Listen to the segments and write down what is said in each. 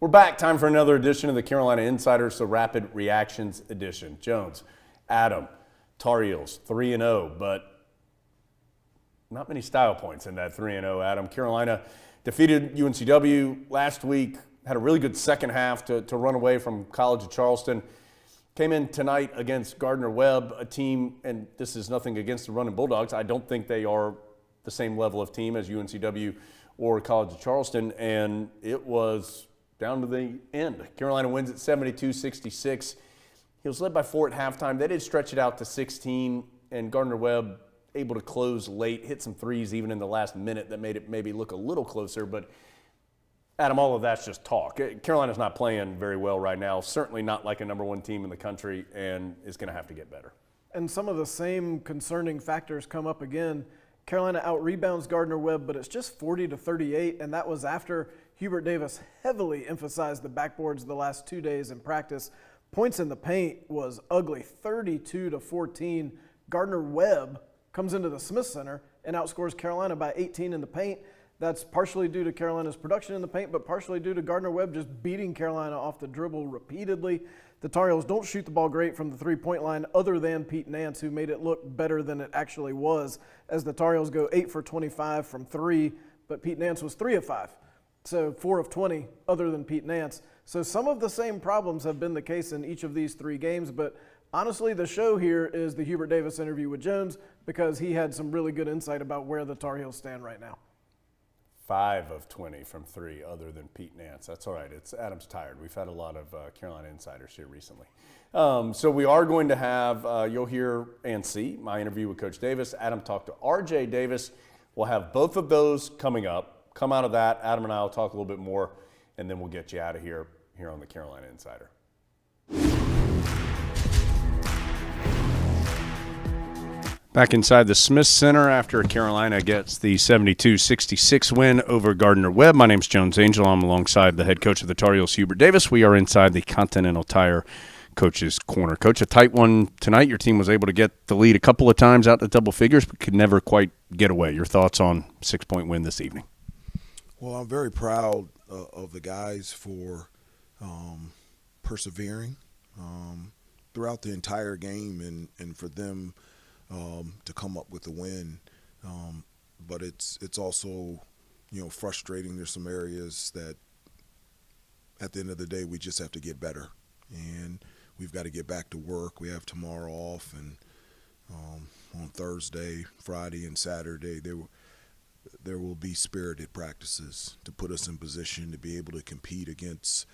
We're back. Time for another edition of the Carolina Insiders, the Rapid Reactions edition. Jones, Adam, Tar Heels, 3-0, but not many style points in that 3-0, Adam. Carolina defeated UNCW last week, had a really good second half to run away from College of Charleston. Came in tonight against Gardner-Webb, a team, and this is nothing against the Running Bulldogs. I don't think they are the same level of team as UNCW or College of Charleston, and it was down to the end. Carolina wins at 72-66. He was led by 4 at halftime. They did stretch it out to 16, and Gardner-Webb able to close late, hit some threes even in the last minute that made it maybe look a little closer. But, Adam, all of that's just talk. Carolina's not playing very well right now, certainly not like a number one team in the country, and is going to have to get better. And some of the same concerning factors come up again. Carolina out-rebounds Gardner-Webb, but it's just 40-38, and that was after Hubert Davis heavily emphasized the backboards the last 2 days in practice. Points in the paint was ugly, 32-14. Gardner-Webb comes into the Smith Center and outscores Carolina by 18 in the paint. That's partially due to Carolina's production in the paint, but partially due to Gardner-Webb just beating Carolina off the dribble repeatedly. The Tar Heels don't shoot the ball great from the three-point line other than Pete Nance, who made it look better than it actually was, as the Tar Heels go 8 for 25 from 3, but Pete Nance was 3 of 5. So 4 of 20 other than Pete Nance. So some of the same problems have been the case in each of these 3 games, but honestly the show here is the Hubert Davis interview with Jones, because he had some really good insight about where the Tar Heels stand right now. 5 of 20 from 3 other than Pete Nance. That's all right. Adam's tired. We've had a lot of Carolina insiders here recently. So we are going to have, you'll hear and see, my interview with Coach Davis. Adam talked to R.J. Davis. We'll have both of those coming up. Come out of that, Adam and I will talk a little bit more, and then we'll get you out of here on the Carolina Insider. Back inside the Smith Center after Carolina gets the 72-66 win over Gardner-Webb. My name's Jones Angell. I'm alongside the head coach of the Tar Heels, Hubert Davis. We are inside the Continental Tire Coach's Corner. Coach, a tight one tonight. Your team was able to get the lead a couple of times out to double figures, but could never quite get away. Your thoughts on 6-point win this evening? Well, I'm very proud of the guys for persevering throughout the entire game and for them to come up with a win. But it's also, frustrating. There's some areas that at the end of the day we just have to get better. And we've got to get back to work. We have tomorrow off, and on Thursday, Friday, and Saturday there will be spirited practices to put us in position to be able to compete against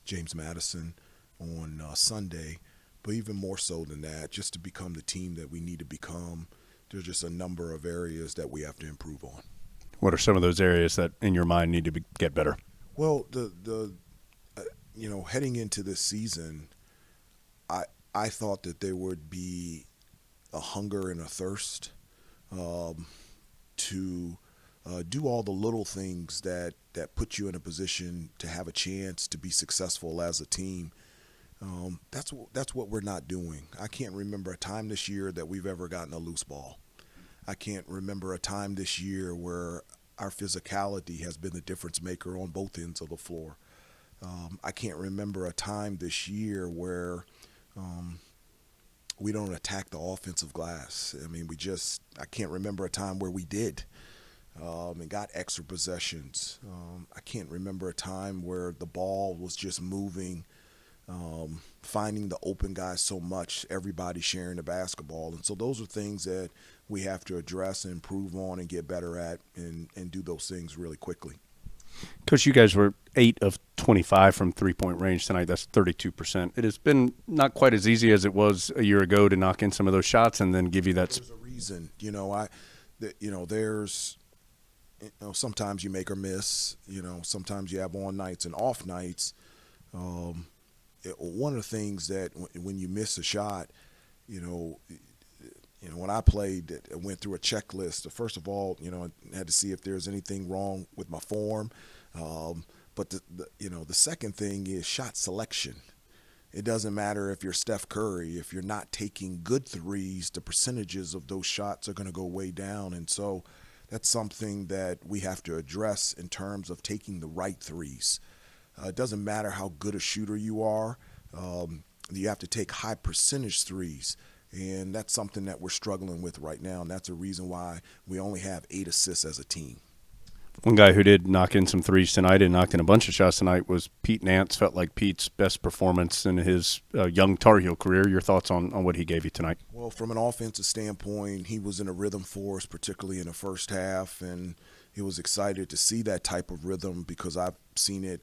James Madison on Sunday. But even more so than that, just to become the team that we need to become, there's just a number of areas that we have to improve on. What are some of those areas that, in your mind, need to get better? Well, heading into this season, I thought that there would be a hunger and a thirst to do all the little things that put you in a position to have a chance to be successful as a team. That's what we're not doing. I can't remember a time this year that we've ever gotten a loose ball. I can't remember a time this year where our physicality has been the difference maker on both ends of the floor. I can't remember a time this year where we don't attack the offensive glass. I mean, I can't remember a time where we did and got extra possessions. I can't remember a time where the ball was just moving, finding the open guys so much, everybody sharing the basketball. And so those are things that we have to address and improve on and get better at and do those things really quickly. Coach, you guys were 8 of 25 from three-point range tonight. That's 32%. It has been not quite as easy as it was a year ago to knock in some of those shots and then give you that. There's a reason. There's sometimes you make or miss. Sometimes you have on nights and off nights. One of the things that when you miss a shot, when I played, I went through a checklist. First of all, I had to see if there's anything wrong with my form. But the second thing is shot selection. It doesn't matter if you're Steph Curry. If you're not taking good threes, the percentages of those shots are going to go way down. And so that's something that we have to address in terms of taking the right threes. It doesn't matter how good a shooter you are. You have to take high percentage threes. And that's something that we're struggling with right now. And that's a reason why we only have 8 assists as a team. One guy who did knock in some threes tonight and knocked in a bunch of shots tonight was Pete Nance. Felt like Pete's best performance in his young Tar Heel career. Your thoughts on what he gave you tonight? Well, from an offensive standpoint, he was in a rhythm for us, particularly in the first half. And he was excited to see that type of rhythm because I've seen it,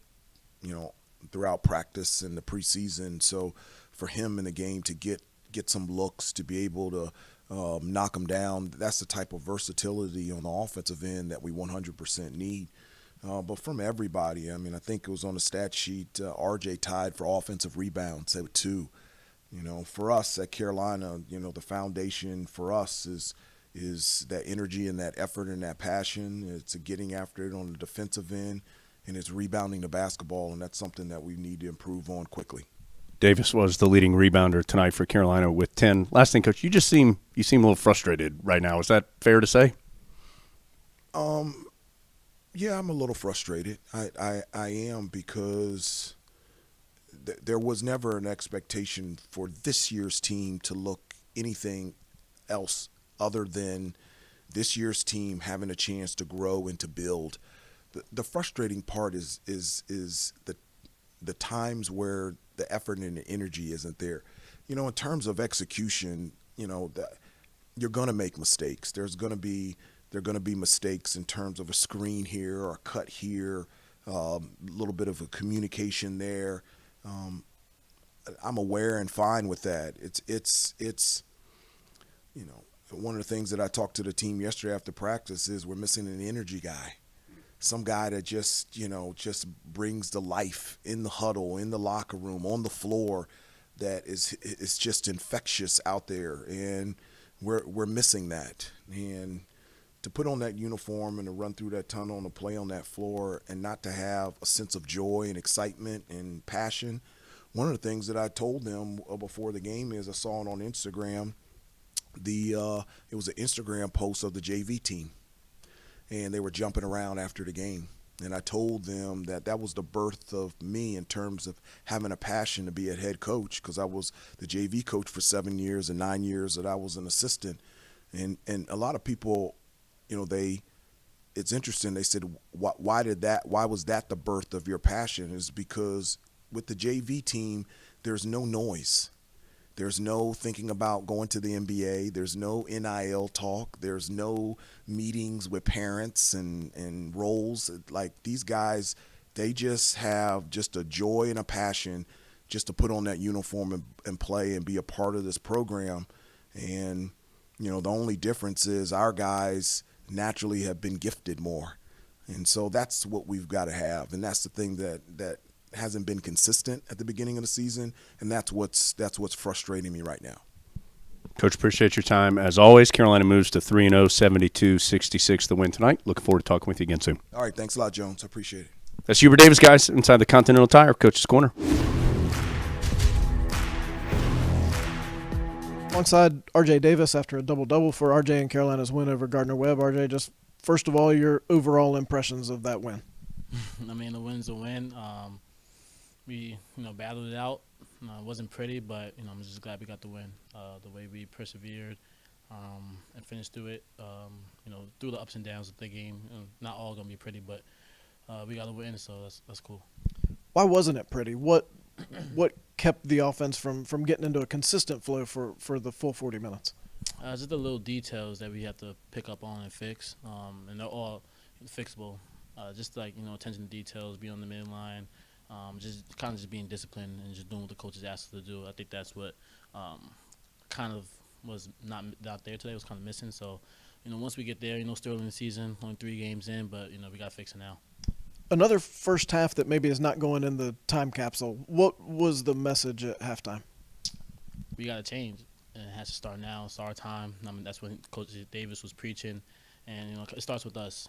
throughout practice and the preseason. So for him in the game to get some looks, to be able to knock them down, that's the type of versatility on the offensive end that we 100% need. But from everybody, I think it was on the stat sheet, RJ tied for offensive rebounds at 2. For us at Carolina, the foundation for us is that energy and that effort and that passion. It's getting after it on the defensive end, and it's rebounding the basketball, and that's something that we need to improve on quickly. Davis was the leading rebounder tonight for Carolina with 10. Last thing, Coach, you seem a little frustrated right now. Is that fair to say? Yeah, I'm a little frustrated. I am because there was never an expectation for this year's team to look anything else other than this year's team having a chance to grow and to build. The frustrating part is the times where the effort and the energy isn't there. In terms of execution, you're going to make mistakes. There are going to be mistakes in terms of a screen here or a cut here, a little bit of a communication there. I'm aware and fine with that. It's one of the things that I talked to the team yesterday after practice is we're missing an energy guy. Some guy that just brings the life in the huddle, in the locker room, on the floor, that is just infectious out there, and we're missing that. And to put on that uniform and to run through that tunnel and to play on that floor and not to have a sense of joy and excitement and passion. One of the things that I told them before the game is I saw it on Instagram. It was an Instagram post of the JV team. And they were jumping around after the game. And I told them that was the birth of me in terms of having a passion to be a head coach, because I was the JV coach for 7 years and 9 years that I was an assistant. And a lot of people, it's interesting. They said, why was that the birth of your passion? Is because with the JV team, there's no noise. There's no thinking about going to the NBA. There's no NIL talk. There's no meetings with parents and roles. Like, these guys, they just have just a joy and a passion just to put on that uniform and play and be a part of this program. And, the only difference is our guys naturally have been gifted more. And so that's what we've got to have. And that's the thing that hasn't been consistent at the beginning of the season, and that's what's frustrating me right now. Coach, appreciate your time. As always, Carolina moves to 3-0, 72-66 the win tonight. Looking forward to talking with you again soon. All right, thanks a lot, Jones. I appreciate it. That's Hubert Davis, guys, inside the Continental Tire, Coach's Corner. Alongside R.J. Davis after a double-double for R.J. and Carolina's win over Gardner-Webb. R.J., just first of all, your overall impressions of that win. The win's a win. We, battled it out. It wasn't pretty, but, I'm just glad we got the win. The way we persevered and finished through it, through the ups and downs of the game. Not all going to be pretty, but we got a win, so that's cool. Why wasn't it pretty? What kept the offense from getting into a consistent flow for the full 40 minutes? Just the little details that we have to pick up on and fix, and they're all fixable. Just like, attention to details, be on the midline, just being disciplined and just doing what the coaches asked us to do. I think that's what kind of was not there today, was kind of missing. So, once we get there, still in the season, only 3 games in, but, we got to fix it now. Another first half that maybe is not going in the time capsule. What was the message at halftime? We got to change, and it has to start now. It's our time. That's when Coach Davis was preaching, and it starts with us.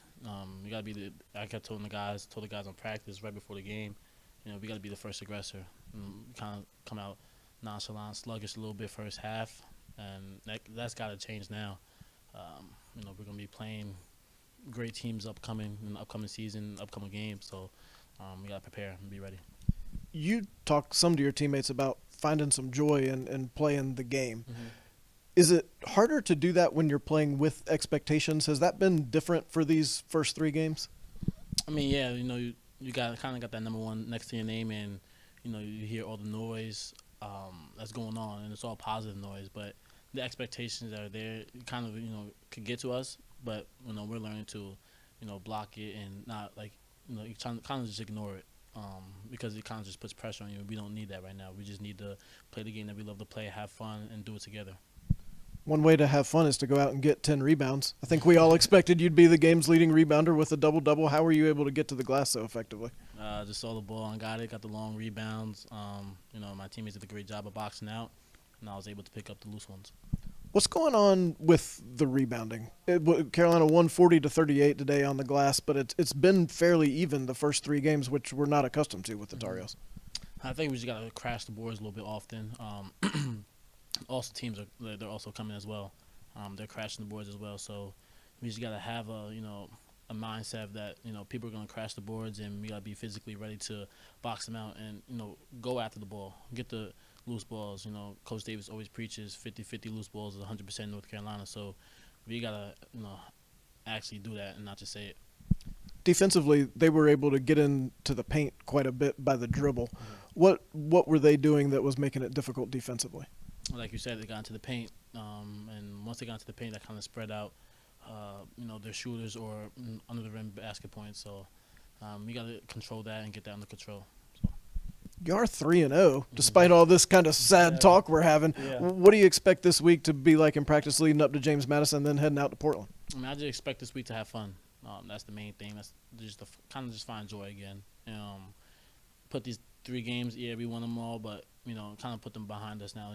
We got to be I kept telling the guys on practice right before the game, we got to be the first aggressor. Kind of come out nonchalant, sluggish a little bit first half, and that's got to change now. We're going to be playing great teams in the upcoming season, upcoming games. So we got to prepare and be ready. You talked some to your teammates about finding some joy in playing the game. Mm-hmm. Is it harder to do that when you're playing with expectations? Has that been different for these first 3 games? I mean, yeah, you got that number 1 next to your name, and you hear all the noise that's going on, and it's all positive noise. But the expectations that are there, kind of could get to us. But we're learning to block it and not you kind of just ignore it. Because it kind of just puts pressure on you. We don't need that right now. We just need to play the game that we love to play, have fun, and do it together. One way to have fun is to go out and get 10 rebounds. I think we all expected you'd be the game's leading rebounder with a double-double. How were you able to get to the glass so effectively? Just saw the ball and got the long rebounds. My teammates did a great job of boxing out, and I was able to pick up the loose ones. What's going on with the rebounding? Carolina won 40-38 today on the glass, but it's been fairly even the first 3 games, which we're not accustomed to with the Tar Heels. I think we just got to crash the boards a little bit often. Also, teams they're also coming as well. They're crashing the boards as well. So we just got to have a mindset that people are going to crash the boards, and we got to be physically ready to box them out and go after the ball, get the loose balls. Coach Davis always preaches 50-50 loose balls is 100% North Carolina. So we got to actually do that and not just say it. Defensively, they were able to get into the paint quite a bit by the dribble. Mm-hmm. What were they doing that was making it difficult defensively? Like you said, they got into the paint, and once they got into the paint, that kind of spread out, their shooters or under the rim basket points. So we got to control that and get that under control. So. You are 3-0, despite all this kind of sad talk we're having. Yeah. What do you expect this week to be like in practice leading up to James Madison and then heading out to Portland? I mean, I just expect this week to have fun. That's the main thing. That's just to kind of just find joy again. Put these 3 games, we won them all, but kind of put them behind us now.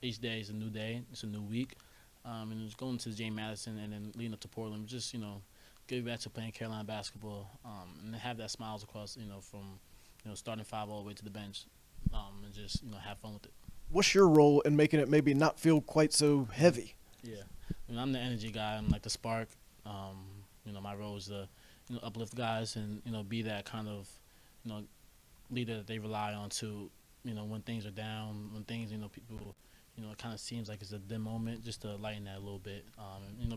Each day is a new day. It's a new week. And it's going to James Madison and then leading up to Portland. Just get back to playing Carolina basketball, and have that smiles across from starting 5 all the way to the bench, and just have fun with it. What's your role in making it maybe not feel quite so heavy? Yeah, I'm the energy guy. I'm like the spark. My role is to uplift guys and be that kind of leader that they rely on to when things are down, when things people it kind of seems like it's a dim moment, just to lighten that a little bit,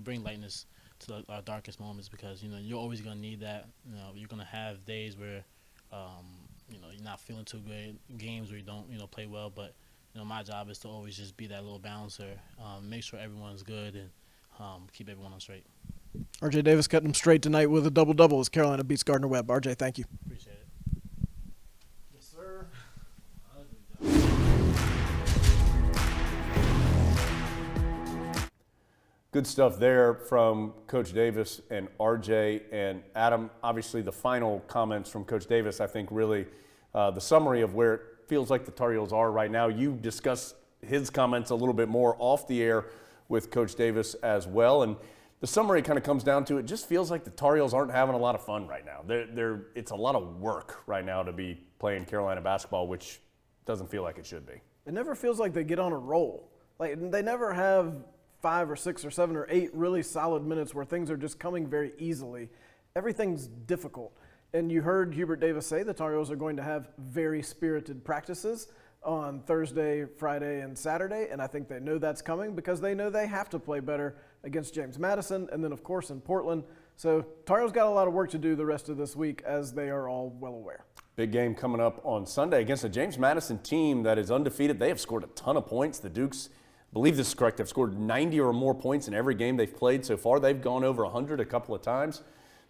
bring lightness to our darkest moments, because you're always gonna need that. You're gonna have days where you're not feeling too great, games where you don't play well, but my job is to always just be that little bouncer, make sure everyone's good, and keep everyone on straight. RJ Davis cutting them straight tonight with a double-double as Carolina beats Gardner-Webb. RJ, thank you. Appreciate it. Yes, sir. Good stuff there from Coach Davis and RJ and Adam. Obviously, the final comments from Coach Davis, I think, really the summary of where it feels like the Tar Heels are right now. You discussed his comments a little bit more off the air with Coach Davis as well. And the summary kind of comes down to it just feels like the Tar Heels aren't having a lot of fun right now. It's a lot of work right now to be playing Carolina basketball, which doesn't feel like it should be. It never feels like they get on a roll. Like they never have 5 or 6 or 7 or 8 really solid minutes where things are just coming very easily. Everything's difficult. And you heard Hubert Davis say the Tar Heels are going to have very spirited practices on Thursday, Friday, and Saturday, and I think they know that's coming because they know they have to play better against James Madison and then, of course, in Portland. So Tar Heels got a lot of work to do the rest of this week, as they are all well aware. Big game coming up on Sunday against a James Madison team that is undefeated. They have scored a ton of points. The Dukes, I believe this is correct, they've scored 90 or more points in every game they've played so far. They've gone over 100 a couple of times.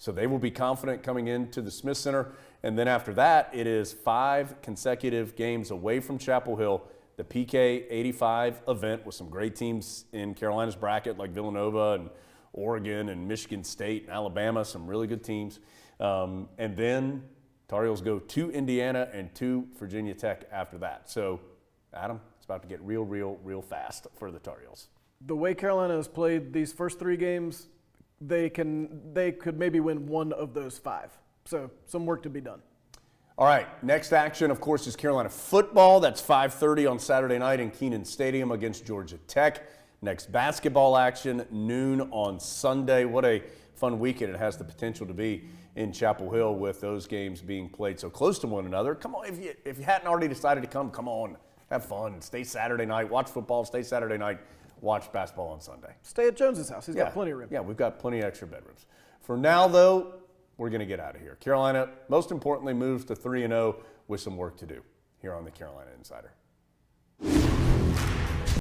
So they will be confident coming into the Smith Center. And then after that, it is 5 consecutive games away from Chapel Hill, the PK 85 event with some great teams in Carolina's bracket like Villanova and Oregon and Michigan State and Alabama, some really good teams. And then Tar Heels go to Indiana and to Virginia Tech after that. So, Adam, it's about to get real fast for the Tar Heels. The way Carolina has played these first 3 games, they could maybe win 1 of those 5. So some work to be done. All right, next action, of course, is Carolina football. That's 5:30 on Saturday night in Kenan Stadium against Georgia Tech. Next basketball action, noon on Sunday. What a fun weekend it has the potential to be in Chapel Hill with those games being played so close to one another. Come on, if you hadn't already decided to come on, have fun. Stay Saturday night, watch football. Stay Saturday night, watch basketball on Sunday. Stay at Jones's house. He's got plenty of room. Yeah, we've got plenty of extra bedrooms. For now, though, we're going to get out of here. Carolina, most importantly, moves to 3-0 with some work to do here on the Carolina Insider.